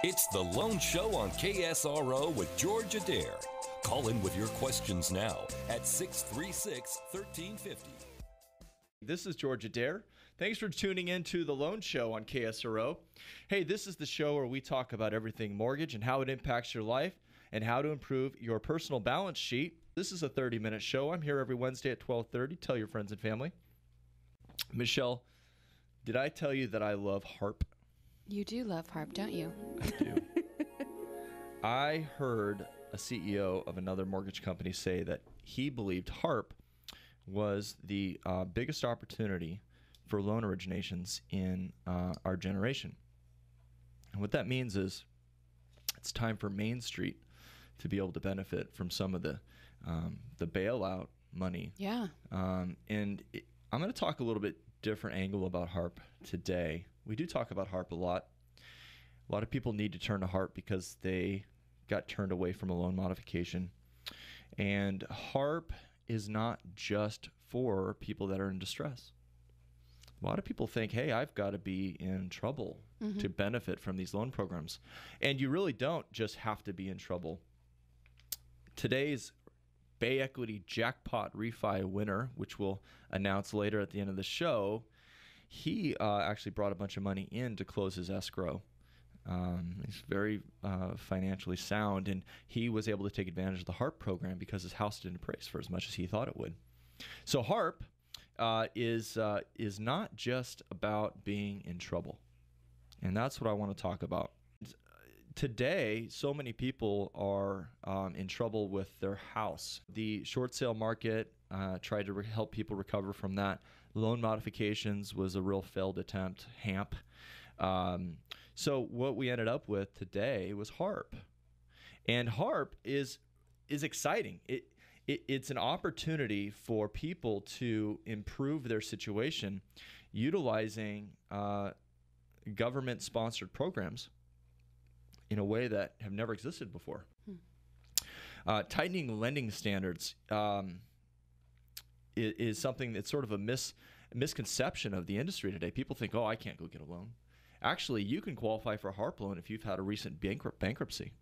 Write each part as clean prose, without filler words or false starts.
It's The Loan Show on KSRO with George Adair. Call in with your questions now at 636-1350. This is George Adair. Thanks for tuning in to The Loan Show on KSRO. Hey, this is the show where we talk about everything mortgage and how it impacts your life and how to improve your personal balance sheet. This is a 30-minute show. I'm here every Wednesday at 12:30. Tell your friends and family. Michelle, did I tell you that I love HARP? You do love HARP, don't you? I do. I heard a CEO of another mortgage company say that he believed HARP was the biggest opportunity for loan originations in our generation. And what that means is it's time for Main Street to be able to benefit from some of the bailout money. Yeah. I'm going to talk a little bit different angle about HARP today. We do talk about HARP a lot. A lot of people need to turn to HARP because they got turned away from a loan modification. And HARP is not just for people that are in distress. A lot of people think, hey, I've got to be in trouble to benefit from these loan programs. And you really don't just have to be in trouble. Today's Bay Equity Jackpot Refi winner, which we'll announce later at the end of the show, he actually brought a bunch of money in to close his escrow. He's very financially sound, and he was able to take advantage of the HARP program because his house didn't appraise for as much as he thought it would. So HARP is not just about being in trouble, and that's what I want to talk about. Today, so many people are in trouble with their house. The short sale market tried to help people recover from that. Loan modifications was a real failed attempt, HAMP. So what we ended up with today was HARP. And HARP is exciting. It's an opportunity for people to improve their situation utilizing government-sponsored programs in a way that have never existed before. Tightening lending standards is something that's sort of a misconception of the industry today. People think, oh, I can't go get a loan. Actually, you can qualify for a HARP loan if you've had a recent bankruptcy.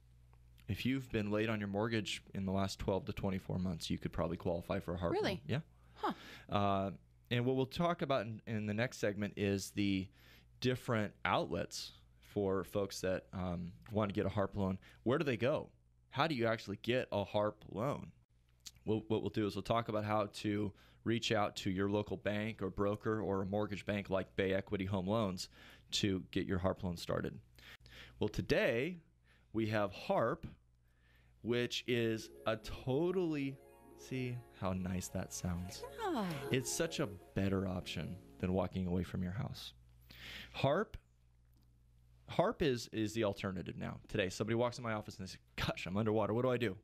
If you've been late on your mortgage in the last 12 to 24 months, you could probably qualify for a HARP loan. Really? Yeah. Huh. And what we'll talk about in the next segment is the different outlets for folks that want to get a HARP loan. Where do they go? How do you actually get a HARP loan? What we'll do is we'll talk about how to reach out to your local bank or broker or a mortgage bank like Bay Equity Home Loans to get your HARP loan started. Well, today we have HARP, which is a totally, see how nice that sounds. Ah. It's such a better option than walking away from your house. HARP is the alternative now. Today, somebody walks in my office and they say, gosh, I'm underwater. What do I do?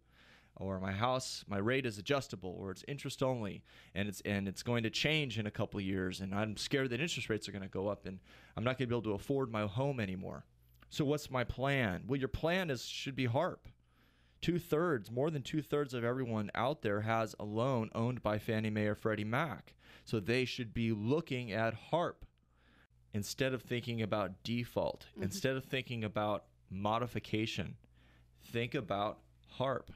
Or my house, my rate is adjustable, or it's interest only, and it's going to change in a couple of years, and I'm scared that interest rates are going to go up, and I'm not going to be able to afford my home anymore. So what's my plan? Well, your plan should be HARP. More than two-thirds of everyone out there has a loan owned by Fannie Mae or Freddie Mac. So they should be looking at HARP instead of thinking about default, instead of thinking about modification. Think about HARP.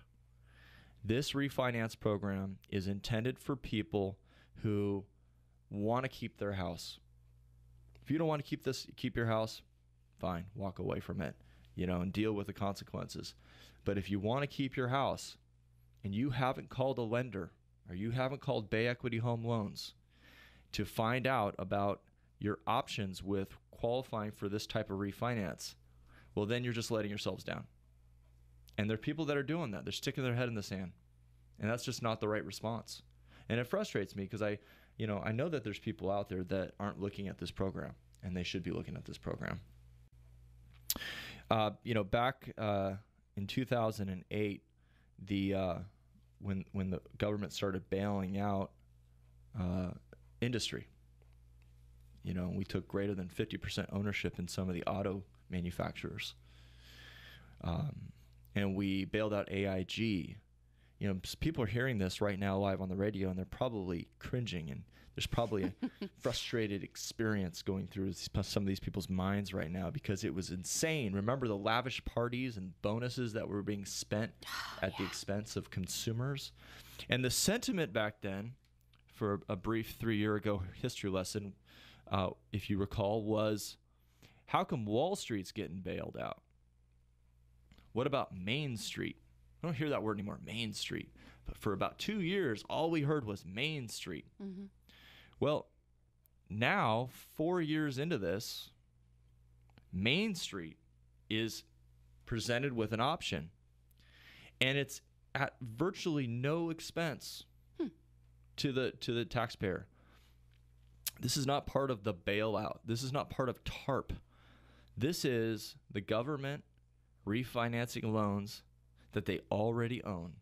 This refinance program is intended for people who want to keep their house. If you don't want to keep your house, fine, walk away from it, and deal with the consequences. But if you want to keep your house and you haven't called a lender or you haven't called Bay Equity Home Loans to find out about your options with qualifying for this type of refinance, well, then you're just letting yourselves down. And there are people that are doing that. They're sticking their head in the sand. And that's just not the right response. And it frustrates me because I know that there's people out there that aren't looking at this program, and they should be looking at this program. Back in 2008, when the government started bailing out industry, we took greater than 50% ownership in some of the auto manufacturers. And we bailed out AIG People are hearing this right now live on the radio, and they're probably cringing, and there's probably a frustrated experience going through some of these people's minds right now because it was insane. Remember the lavish parties and bonuses that were being spent at the expense of consumers? And the sentiment back then, for a brief 3-year ago history lesson, if you recall, was, how come Wall Street's getting bailed out? What about Main Street? I don't hear that word anymore, Main Street. But for about 2 years, all we heard was Main Street. Mm-hmm. Well, now, 4 years into this, Main Street is presented with an option. And it's at virtually no expense to the taxpayer. This is not part of the bailout. This is not part of TARP. This is the government refinancing loans that they already own.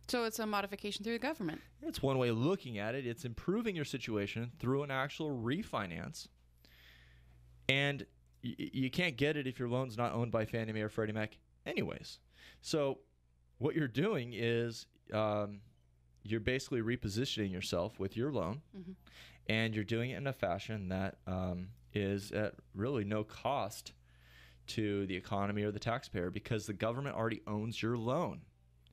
So it's a modification through the government. It's one way of looking at it. It's improving your situation through an actual refinance. And you can't get it if your loan's not owned by Fannie Mae or Freddie Mac anyways. So what you're doing is you're basically repositioning yourself with your loan, and you're doing it in a fashion that is at really no cost to the economy or the taxpayer because the government already owns your loan.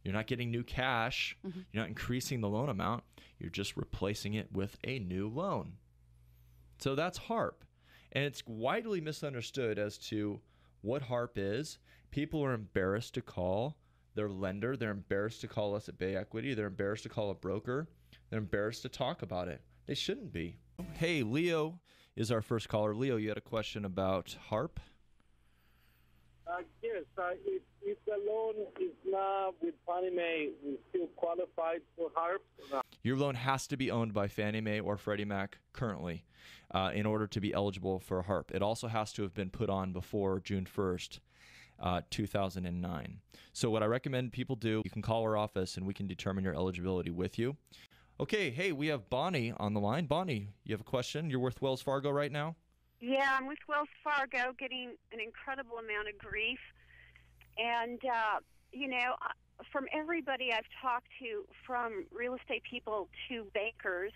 You're not getting new cash. You're not increasing the loan amount. You're just replacing it with a new loan. So that's HARP. And it's widely misunderstood as to what HARP is. People are embarrassed to call their lender. They're embarrassed to call us at Bay Equity. They're embarrassed to call a broker. They're embarrassed to talk about it. They shouldn't be. Hey, Leo is our first caller. Leo, you had a question about HARP? Yes. If the loan is not with Fannie Mae, we still qualified for HARP? Your loan has to be owned by Fannie Mae or Freddie Mac currently in order to be eligible for HARP. It also has to have been put on before June 1st, 2009. So what I recommend people do, you can call our office and we can determine your eligibility with you. Okay, hey, we have Bonnie on the line. Bonnie, you have a question? You're with Wells Fargo right now? Yeah, I'm with Wells Fargo getting an incredible amount of grief. And, from everybody I've talked to, from real estate people to bankers,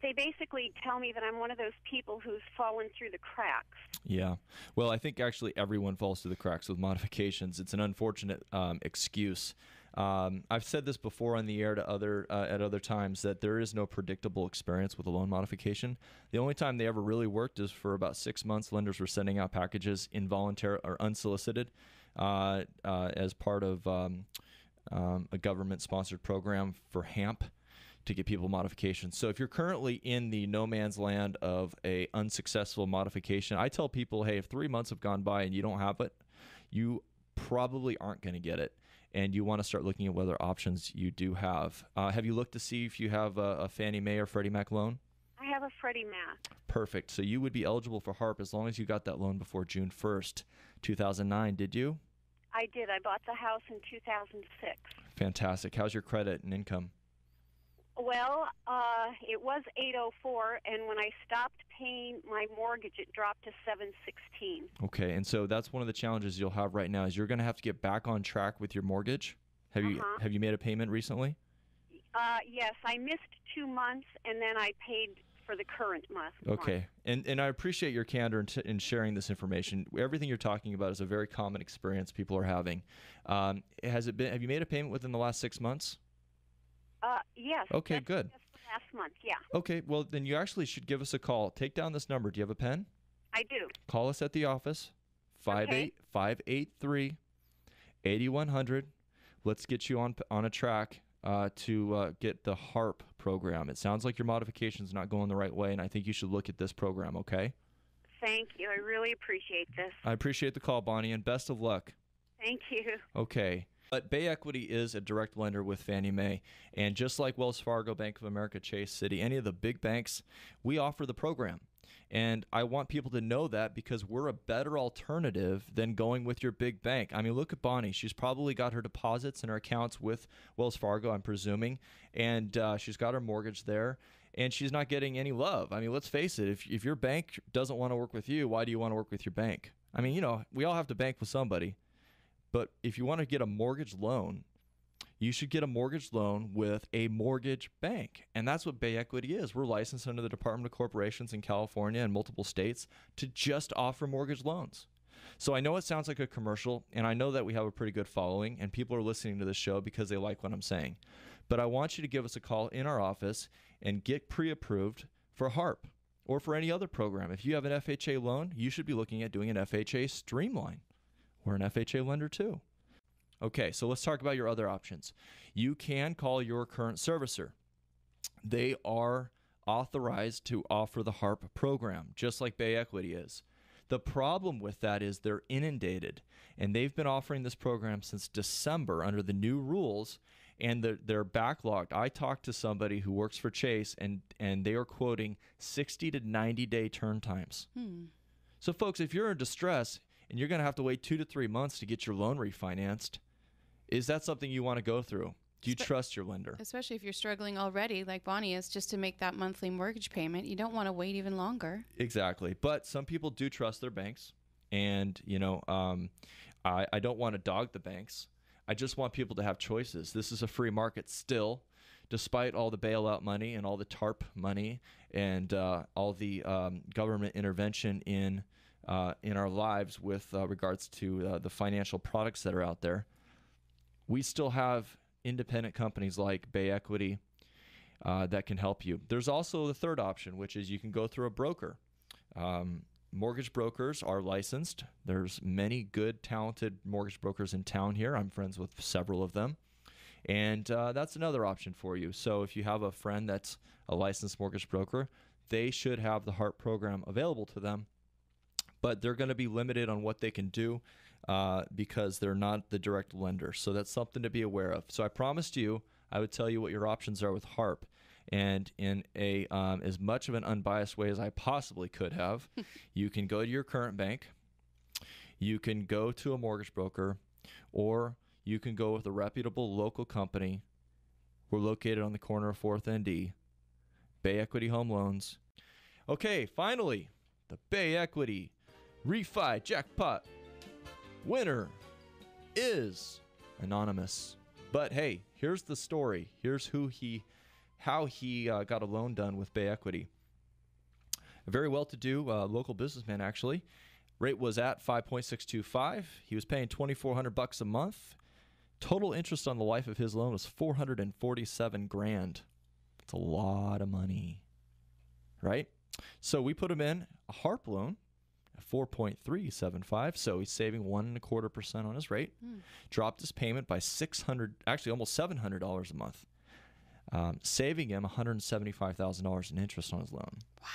they basically tell me that I'm one of those people who's fallen through the cracks. Yeah. Well, I think actually everyone falls through the cracks with modifications. It's an unfortunate excuse. I've said this before on the air to at other times that there is no predictable experience with a loan modification. The only time they ever really worked is for about 6 months. Lenders were sending out packages involuntary or unsolicited as part of a government-sponsored program for HAMP to get people modifications. So if you're currently in the no man's land of a unsuccessful modification, I tell people, hey, if 3 months have gone by and you don't have it, you probably aren't going to get it. And you want to start looking at what other options you do have. Have you looked to see if you have a Fannie Mae or Freddie Mac loan? I have a Freddie Mac. Perfect. So you would be eligible for HARP as long as you got that loan before June 1st, 2009. Did you? I did. I bought the house in 2006. Fantastic. How's your credit and income? Well, it was 804, and when I stopped paying my mortgage, it dropped to 716. Okay, and so that's one of the challenges you'll have right now is you're going to have to get back on track with your mortgage. Have you made a payment recently? Yes, I missed 2 months, and then I paid for the current month. Okay, and I appreciate your candor in sharing this information. Everything you're talking about is a very common experience people are having. Have you made a payment within the last 6 months? Yes. Okay, good. Just last month, yeah. Okay, well, then you actually should give us a call. Take down this number. Do you have a pen? I do. Call us at the office, 583-8100. Let's get you on a track to get the HARP program. It sounds like your modification's not going the right way, and I think you should look at this program, okay? Thank you. I really appreciate this. I appreciate the call, Bonnie, and best of luck. Thank you. Okay. But Bay Equity is a direct lender with Fannie Mae. And just like Wells Fargo, Bank of America, Chase, Citi, any of the big banks, we offer the program. And I want people to know that because we're a better alternative than going with your big bank. I mean, look at Bonnie. She's probably got her deposits and her accounts with Wells Fargo, I'm presuming. And she's got her mortgage there. And she's not getting any love. I mean, let's face it. If your bank doesn't want to work with you, why do you want to work with your bank? I mean, we all have to bank with somebody. But if you want to get a mortgage loan, you should get a mortgage loan with a mortgage bank. And that's what Bay Equity is. We're licensed under the Department of Corporations in California and multiple states to just offer mortgage loans. So I know it sounds like a commercial, and I know that we have a pretty good following, and people are listening to this show because they like what I'm saying. But I want you to give us a call in our office and get pre-approved for HARP or for any other program. If you have an FHA loan, you should be looking at doing an FHA Streamline or an FHA lender too. Okay, so let's talk about your other options. You can call your current servicer. They are authorized to offer the HARP program, just like Bay Equity is. The problem with that is they're inundated, and they've been offering this program since December under the new rules, and they're backlogged. I talked to somebody who works for Chase, and they are quoting 60 to 90-day turn times. So, folks, if you're in distress and you're going to have to wait 2 to 3 months to get your loan refinanced, is that something you want to go through? Do you trust your lender? Especially if you're struggling already, like Bonnie is, just to make that monthly mortgage payment. You don't want to wait even longer. Exactly. But some people do trust their banks. And, I don't want to dog the banks. I just want people to have choices. This is a free market still, despite all the bailout money and all the TARP money and all the government intervention in our lives with regards to the financial products that are out there. We still have independent companies like Bay Equity that can help you. There's also the third option, which is you can go through a broker. Mortgage brokers are licensed. There's many good, talented mortgage brokers in town here. I'm friends with several of them. And that's another option for you. So if you have a friend that's a licensed mortgage broker, they should have the HARP program available to them. But they're going to be limited on what they can do because they're not the direct lender. So that's something to be aware of. So I promised you I would tell you what your options are with HARP. And in a as much of an unbiased way as I possibly could have, you can go to your current bank, you can go to a mortgage broker, or you can go with a reputable local company. We're located on the corner of 4th and D, Bay Equity Home Loans. Okay, finally, the Bay Equity Refi Jackpot winner is anonymous. But hey, here's the story. Here's how he got a loan done with Bay Equity. A very well-to-do local businessman, actually. Rate was at 5.625. He was paying $2,400 a month. Total interest on the life of his loan was $447,000. That's a lot of money, right? So we put him in a HARP loan at 4.375. So he's saving 1.25% on his rate. Dropped his payment by almost $700 a month. Saving him $175,000 in interest on his loan. Wow.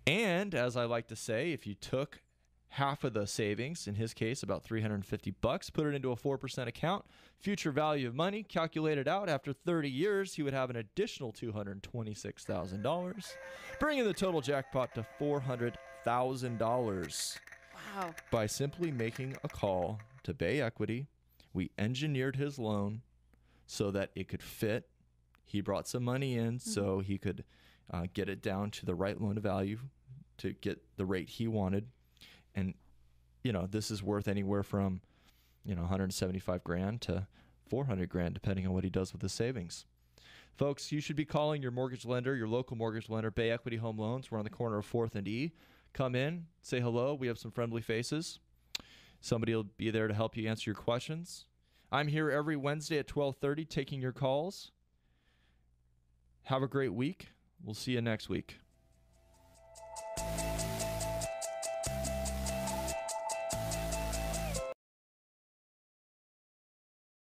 And as I like to say, if you took half of the savings, in his case about $350, put it into a 4% account, future value of money calculated out after 30 years, he would have an additional $226,000, bringing the total jackpot to $400,000. Wow. By simply making a call to Bay Equity, we engineered his loan so that it could fit. He brought some money in so he could get it down to the right loan to value to get the rate he wanted. And, this is worth anywhere from, $175,000 to $400,000, depending on what he does with the savings. Folks, you should be calling your mortgage lender, your local mortgage lender, Bay Equity Home Loans. We're on the corner of 4th and E. Come in, say hello. We have some friendly faces. Somebody will be there to help you answer your questions. I'm here every Wednesday at 12:30 taking your calls. Have a great week. We'll see you next week.